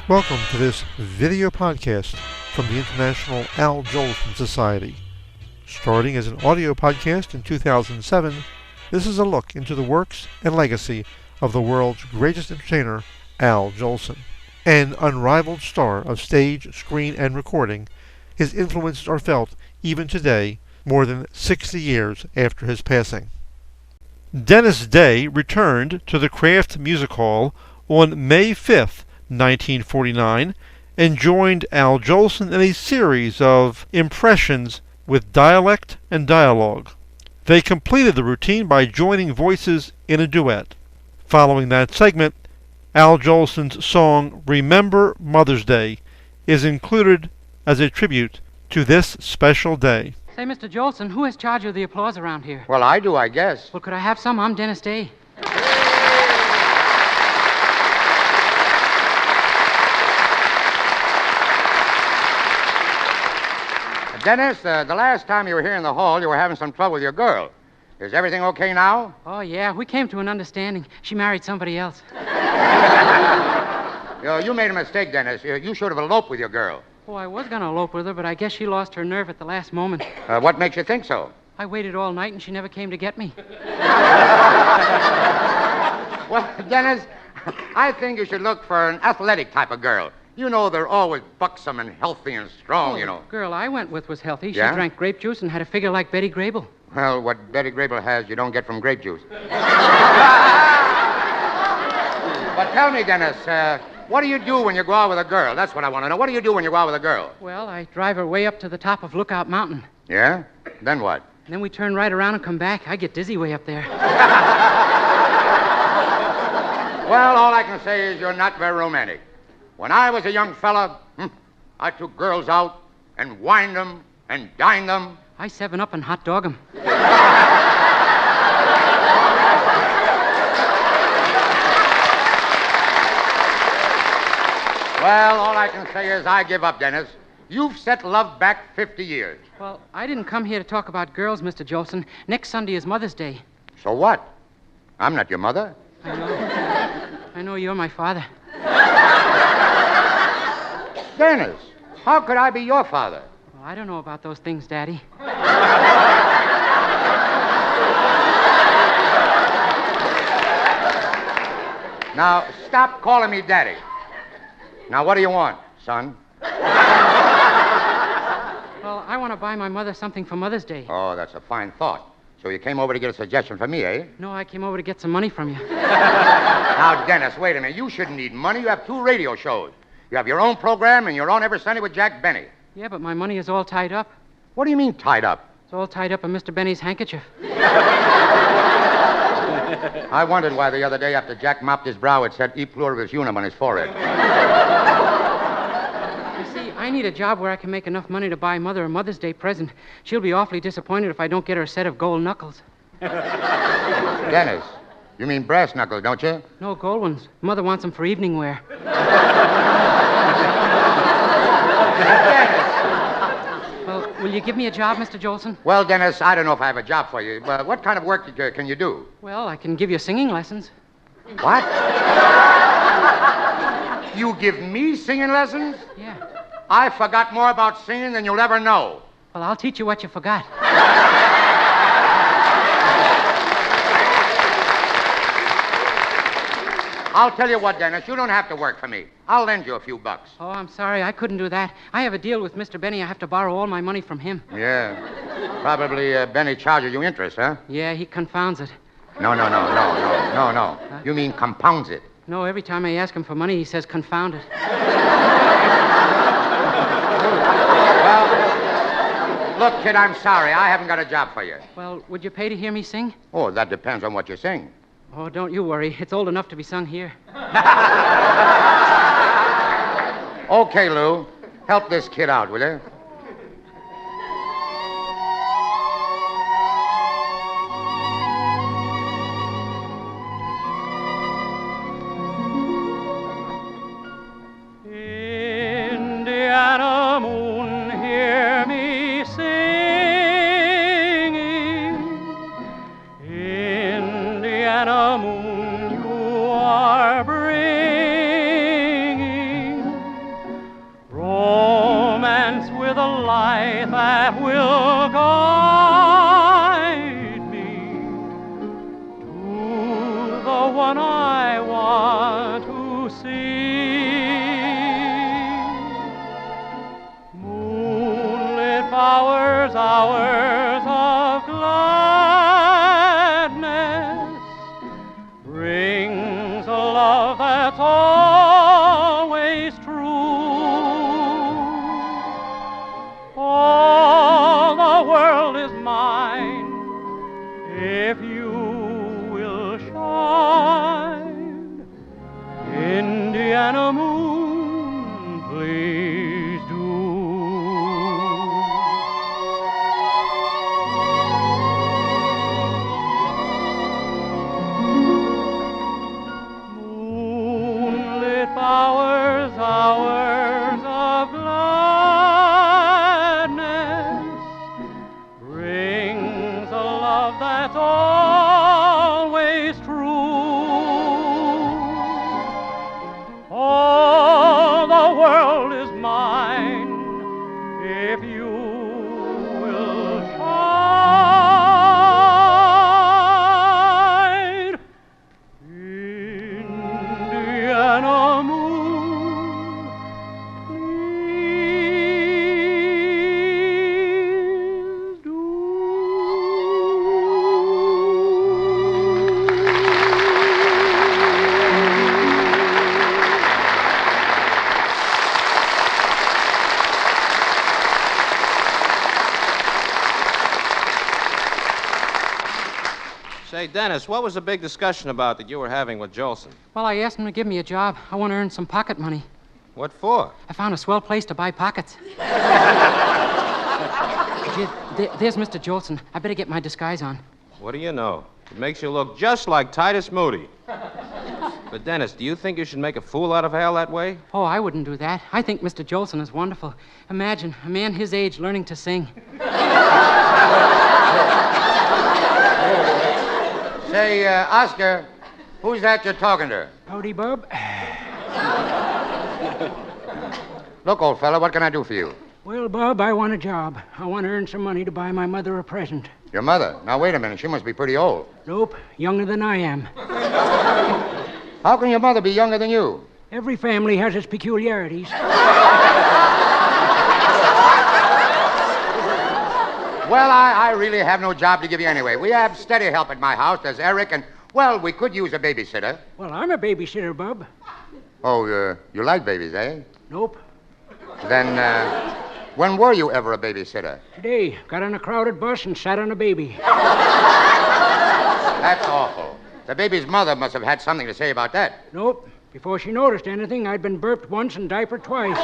Welcome to this video podcast from the International Al Jolson Society. Starting as an audio podcast in 2007, this is a look into the works and legacy of the world's greatest entertainer, Al Jolson. An unrivaled star of stage, screen, and recording, his influences are felt even today, more than 60 years after his passing. Dennis Day returned to the Kraft Music Hall on May 5th, 1949, and joined Al Jolson in a series of impressions with dialect and dialogue. They completed the routine by joining voices in a duet. Following that segment, Al Jolson's song Remember Mother's Day is included as a tribute to this special day. Say, Mr. Jolson, who has charge of the applause around here? Well, I do, I guess. Well, could I have some? I'm Dennis Day. Dennis, the last time you were here in the hall, you were having some trouble with your girl. Is everything okay now? Oh, yeah, we came to an understanding. She married somebody else. You made a mistake, Dennis. You should have eloped with your girl. Oh, I was going to elope with her, but I guess she lost her nerve at the last moment. What makes you think so? I waited all night, and she never came to get me. Well, Dennis, I think you should look for an athletic type of girl. You know, they're always buxom and healthy and strong, you know. The girl I went with was healthy. She Yeah? drank grape juice and had a figure like Betty Grable. Well, what Betty Grable has, you don't get from grape juice. But tell me, Dennis, what do you do when you go out with a girl? That's what I want to know. What do you do when you go out with a girl? Well, I drive her way up to the top of Lookout Mountain. Yeah? Then what? And then we turn right around and come back. I get dizzy way up there. Well, all I can say is you're not very romantic. When I was a young fella, I took girls out and wined them and dined them. I 7-Up and hot dog 'em. Well, all I can say is I give up, Dennis. You've set love back 50 years. Well, I didn't come here to talk about girls, Mr. Jolson. Next Sunday is Mother's Day. So what? I'm not your mother. I know. I know you're my father. Dennis, how could I be your father? Well, I don't know about those things, Daddy. Now, stop calling me Daddy. Now, what do you want, son? Well, I want to buy my mother something for Mother's Day. Oh, that's a fine thought. So you came over to get a suggestion from me, eh? No, I came over to get some money from you. Now, Dennis, wait a minute. You shouldn't need money. You have 2 radio shows. You have your own program, and you're on every Sunday with Jack Benny. Yeah, but my money is all tied up. What do you mean, tied up? It's all tied up in Mr. Benny's handkerchief. I wondered why the other day after Jack mopped his brow, it said E pluribus unum on his forehead. You see, I need a job where I can make enough money to buy Mother a Mother's Day present. She'll be awfully disappointed if I don't get her a set of gold knuckles. Dennis, you mean brass knuckles, don't you? No, gold ones. Mother wants them for evening wear. Well, will you give me a job, Mr. Jolson? Well, Dennis, I don't know if I have a job for you. What kind of work can you do? Well, I can give you singing lessons. What? You give me singing lessons? Yeah. I forgot more about singing than you'll ever know. Well, I'll teach you what you forgot. I'll tell you what, Dennis, you don't have to work for me. I'll lend you a few bucks. Oh, I'm sorry. I couldn't do that. I have a deal with Mr. Benny. I have to borrow all my money from him. Yeah. Probably Benny charges you interest, huh? Yeah, he confounds it. No. You mean compounds it. No, every time I ask him for money, he says confound it. Well, look, kid, I'm sorry. I haven't got a job for you. Well, would you pay to hear me sing? Oh, that depends on what you sing. Oh, don't you worry. It's old enough to be sung here. Okay, Lou. Help this kid out, will you? Indiana moon, hear me singing. Indiana moon, you are bringing that will guide me to the one I want to see. Moonlit hours, hours of gladness brings a love that's always true. All the world is mine if you will shine. Indiana moon, please do. Moonlit hours, hours of gladness brings a love that's always true. All the world is mine if you will shine. Indiana moon, please do. Say, Dennis, what was the big discussion about that you were having with Jolson? Well, I asked him to give me a job. I want to earn some pocket money. What for? I found a swell place to buy pockets. There's Mr. Jolson. I better get my disguise on. What do you know? It makes you look just like Titus Moody. But, Dennis, do you think you should make a fool out of Hal that way? Oh, I wouldn't do that. I think Mr. Jolson is wonderful. Imagine a man his age learning to sing. Say, Oscar, who's that you're talking to? Howdy, Bub. Look, old fella, what can I do for you? Well, Bub, I want a job. I want to earn some money to buy my mother a present. Your mother? Now, wait a minute. She must be pretty old. Nope, younger than I am. How can your mother be younger than you? Every family has its peculiarities. Well, I really have no job to give you anyway. We have steady help at my house. There's Eric, and, well, we could use a babysitter. Well, I'm a babysitter, Bub. Oh, you like babies, eh? Nope. Then, when were you ever a babysitter? Today, got on a crowded bus and sat on a baby. That's awful. The baby's mother must have had something to say about that. Nope. Before she noticed anything, I'd been burped once and diapered twice.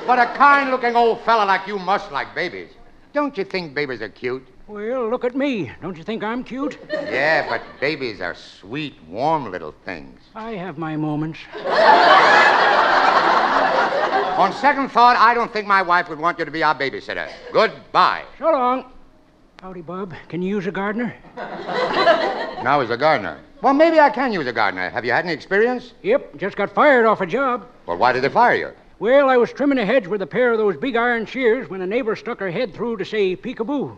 But a kind-looking old fella like you must like babies. Don't you think babies are cute? Well, look at me. Don't you think I'm cute? Yeah, but babies are sweet, warm little things. I have my moments. On second thought, I don't think my wife would want you to be our babysitter. Goodbye. So long. Howdy, Bub. Can you use a gardener? Now he's a gardener. Well, maybe I can use a gardener. Have you had any experience? Yep, just got fired off a job. Well, why did they fire you? Well, I was trimming a hedge with a pair of those big iron shears when a neighbor stuck her head through to say peekaboo.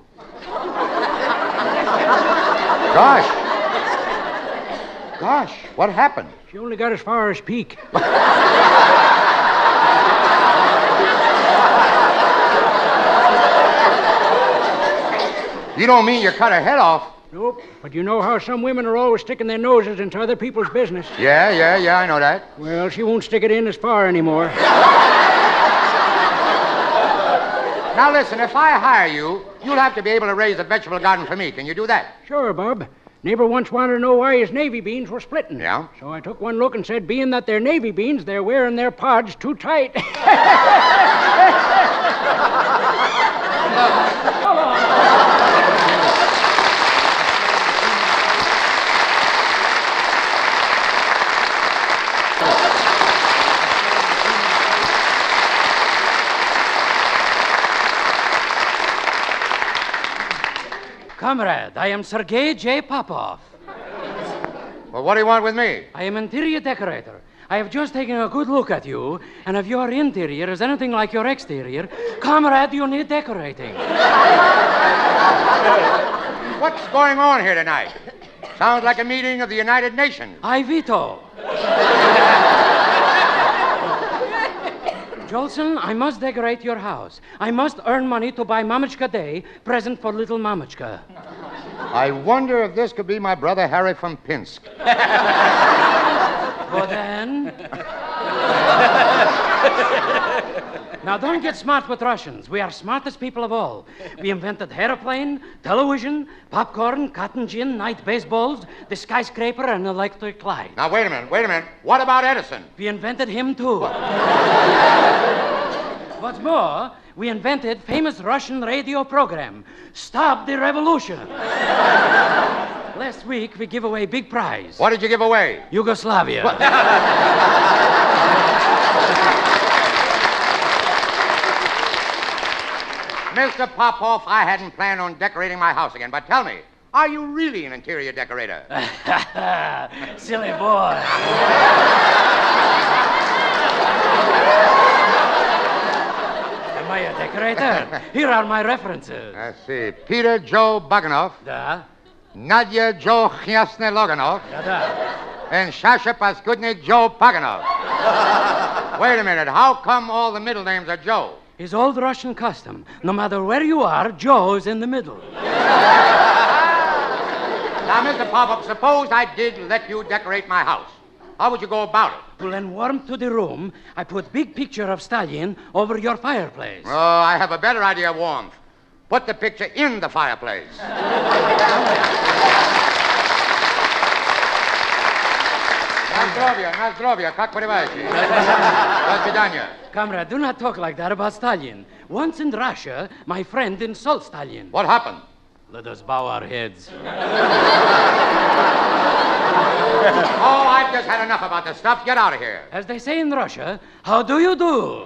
Gosh, what happened? She only got as far as peek. You don't mean you cut her head off? Nope, but you know how some women are always sticking their noses into other people's business. Yeah, I know that. Well, she won't stick it in as far anymore. Now listen, if I hire you, you'll have to be able to raise a vegetable garden for me. Can you do that? Sure, Bub. Neighbor once wanted to know why his navy beans were splitting. Yeah? So I took one look and said, being that they're navy beans, they're wearing their pods too tight. Comrade, I am Sergei J. Popov. Well, what do you want with me? I am interior decorator. I have just taken a good look at you, and if your interior is anything like your exterior, comrade, you need decorating. What's going on here tonight? Sounds like a meeting of the United Nations. I veto. Jolson, I must decorate your house. I must earn money to buy Mamachka Day present for little Mamachka. I wonder if this could be my brother Harry from Pinsk. Well, then. Now, don't get smart with Russians. We are smartest people of all. We invented airplane, television, popcorn, cotton gin, night baseballs, the skyscraper, and electric light. Now, wait a minute. What about Edison? We invented him, too. What's more, we invented famous Russian radio program, Stop the Revolution. Last week, we give away big prize. What did you give away? Yugoslavia. Mr. Popoff, I hadn't planned on decorating my house again, but tell me, are you really an interior decorator? Silly boy. Am I a decorator? Here are my references. Let's see. Peter Joe Boganoff, Da. Nadia Joe Chyasne Loganov, Da. and Shasha Paskudny Joe Paganov. Wait a minute. How come all the middle names are Joe? His old Russian custom. No matter where you are, Joe's in the middle. Now, Mr. Popoff, suppose I did let you decorate my house. How would you go about it? To lend warmth to the room, I put big picture of Stalin over your fireplace. Oh, I have a better idea of warmth. Put the picture in the fireplace. Nazdrovia, как понимаете? До свидания. Comrade, do not talk like that about Stalin. Once in Russia, my friend insulted Stalin. What happened? Let us bow our heads. Oh, I've just had enough about this stuff. Get out of here. As they say in Russia, how do you do?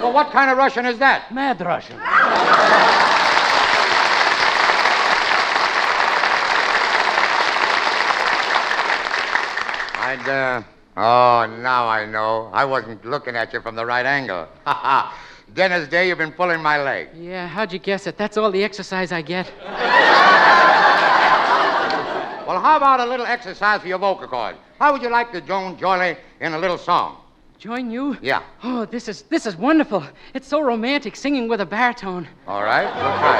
Well, what kind of Russian is that? Mad Russian. Oh, now I know. I wasn't looking at you from the right angle. Dennis Day, you've been pulling my leg. Yeah, how'd you guess it? That's all the exercise I get. Well, how about a little exercise for your vocal cords? How would you like to join Jolie in a little song? Join you? Yeah. Oh, this is wonderful. It's so romantic, singing with a baritone. All right, we'll try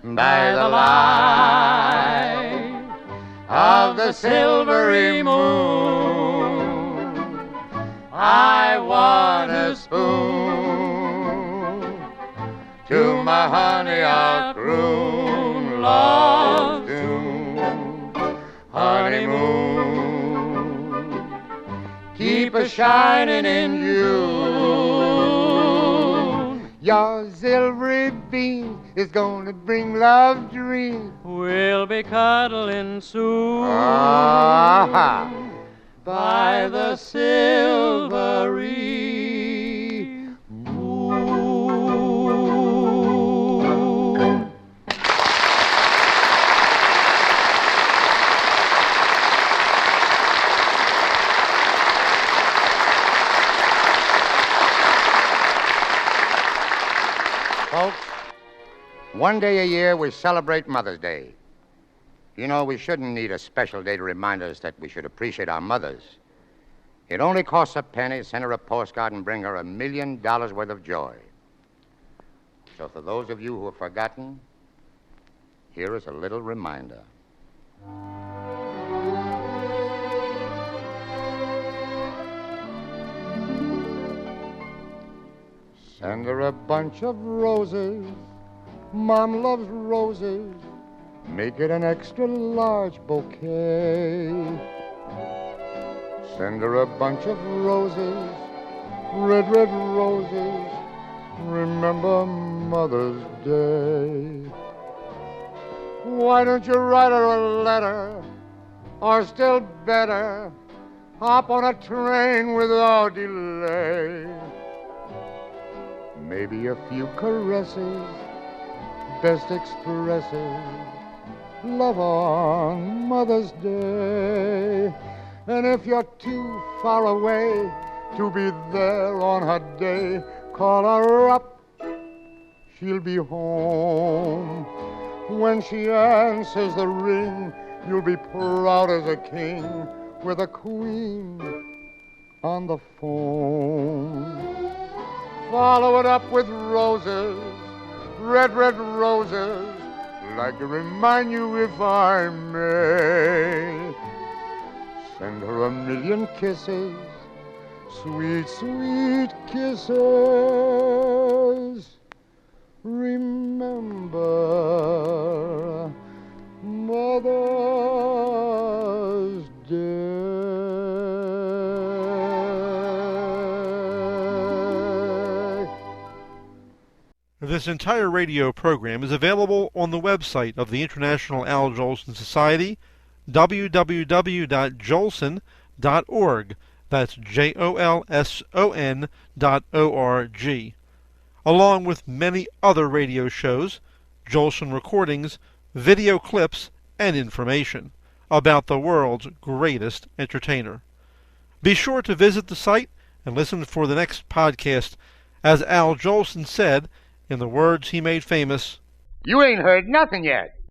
it. By the light of the silvery moon, I want a spoon. To my honey I'll croon love tune. Honeymoon, keep a shining in June. Your silvery beam is gonna bring love dreams. We'll be cuddling soon By the silvery moon. Folks, one day a year we celebrate Mother's Day. You know, we shouldn't need a special day to remind us that we should appreciate our mothers. It only costs a penny, send her a postcard, and bring her $1 million worth of joy. So for those of you who have forgotten, here is a little reminder. Send her a bunch of roses. Mom loves roses. Make it an extra large bouquet. Send her a bunch of roses, red, red roses. Remember Mother's Day. Why don't you write her a letter? Or still better, hop on a train without delay. Maybe a few caresses best expresses love on Mother's Day. And if you're too far away to be there on her day, call her up, she'll be home. When she answers the ring, you'll be proud as a king with a queen on the phone. Follow it up with roses, red, red roses, like to remind you if I may. Send her a million kisses, sweet, sweet kisses. Remember Mother's Day. This entire radio program is available on the website of the International Al Jolson Society, www.jolson.org. That's JOLSON.org. Along with many other radio shows, Jolson recordings, video clips, and information about the world's greatest entertainer. Be sure to visit the site and listen for the next podcast. As Al Jolson said, in the words he made famous, You ain't heard nothing yet.